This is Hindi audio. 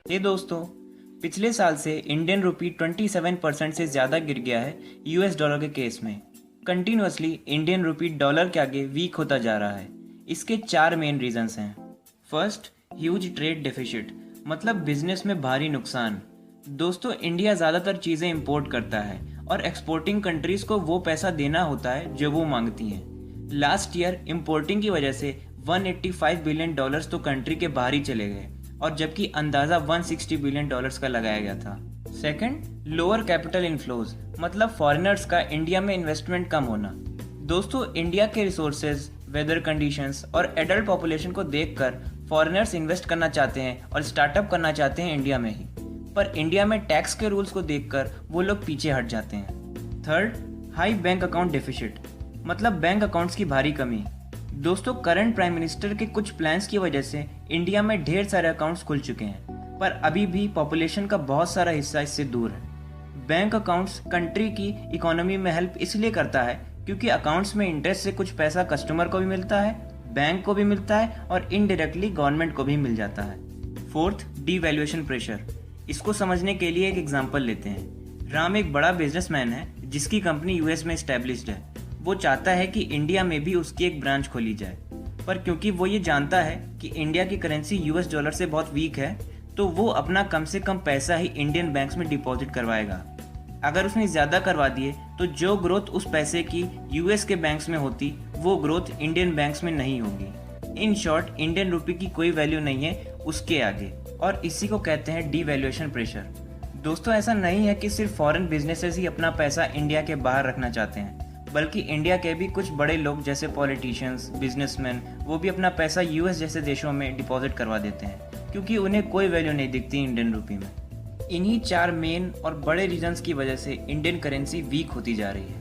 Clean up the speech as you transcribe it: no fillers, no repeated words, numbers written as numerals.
ये दोस्तों, पिछले साल से इंडियन रुपी 27% से ज़्यादा गिर गया है यूएस डॉलर के केस में। कंटिन्यूसली इंडियन रुपी डॉलर के आगे वीक होता जा रहा है। इसके 4 मेन रीजंस हैं। फर्स्ट, ह्यूज ट्रेड डेफिसिट, मतलब बिजनेस में भारी नुकसान। दोस्तों, इंडिया ज़्यादातर चीज़ें इंपोर्ट करता है और एक्सपोर्टिंग कंट्रीज़ को वो पैसा देना होता है जो वो मांगती हैं। लास्ट ईयर इंपोर्टिंग की वजह से 185 बिलियन डॉलर्स तो कंट्री के बाहर ही चले गए, और जबकि अंदाज़ा 160 बिलियन डॉलर्स का लगाया गया था। सेकंड, लोअर कैपिटल इनफ्लोज, मतलब फॉरेनर्स का इंडिया में इन्वेस्टमेंट कम होना। दोस्तों, इंडिया के रिसोर्सेज, वेदर कंडीशंस और एडल्ट पॉपुलेशन को देखकर फॉरेनर्स इन्वेस्ट करना चाहते हैं और स्टार्टअप करना चाहते हैं इंडिया में ही, पर इंडिया में टैक्स के रूल्स को देखकर वो लोग पीछे हट जाते हैं। Third, high bank account deficit, मतलब बैंक अकाउंट्स की भारी कमी। दोस्तों, करंट प्राइम मिनिस्टर के कुछ प्लान्स की वजह से इंडिया में ढेर सारे अकाउंट्स खुल चुके हैं, पर अभी भी पॉपुलेशन का बहुत सारा हिस्सा इससे दूर है। बैंक अकाउंट्स कंट्री की इकोनॉमी में हेल्प इसलिए करता है क्योंकि अकाउंट्स में इंटरेस्ट से कुछ पैसा कस्टमर को भी मिलता है, बैंक को भी मिलता है और इनडायरेक्टली गवर्नमेंट को भी मिल जाता है। Fourth, devaluation pressure. इसको समझने के लिए एक एग्जांपल लेते हैं। राम एक बड़ा बिजनेसमैन है जिसकी कंपनी यूएस में एस्टेब्लिश्ड है। वो चाहता है कि इंडिया में भी उसकी एक ब्रांच खोली जाए, पर क्योंकि वो ये जानता है कि इंडिया की करेंसी यूएस डॉलर से बहुत वीक है, तो वो अपना कम से कम पैसा ही इंडियन बैंक्स में डिपॉजिट करवाएगा। अगर उसने ज़्यादा करवा दिए तो जो ग्रोथ उस पैसे की यूएस के बैंक्स में होती, वो ग्रोथ इंडियन बैंक्स में नहीं होगी। इन शॉर्ट, इंडियन रुपये की कोई वैल्यू नहीं है उसके आगे, और इसी को कहते हैं डीवैल्यूएशन प्रेशर। दोस्तों, ऐसा नहीं है कि सिर्फ फॉरेन बिजनेसेस ही अपना पैसा इंडिया के बाहर रखना चाहते हैं, बल्कि इंडिया के भी कुछ बड़े लोग जैसे पॉलिटिशियंस, बिजनेसमैन, वो भी अपना पैसा यूएस जैसे देशों में डिपॉजिट करवा देते हैं, क्योंकि उन्हें कोई वैल्यू नहीं दिखती इंडियन रुपये में। इन्हीं 4 मेन और बड़े रीजंस की वजह से इंडियन करेंसी वीक होती जा रही है।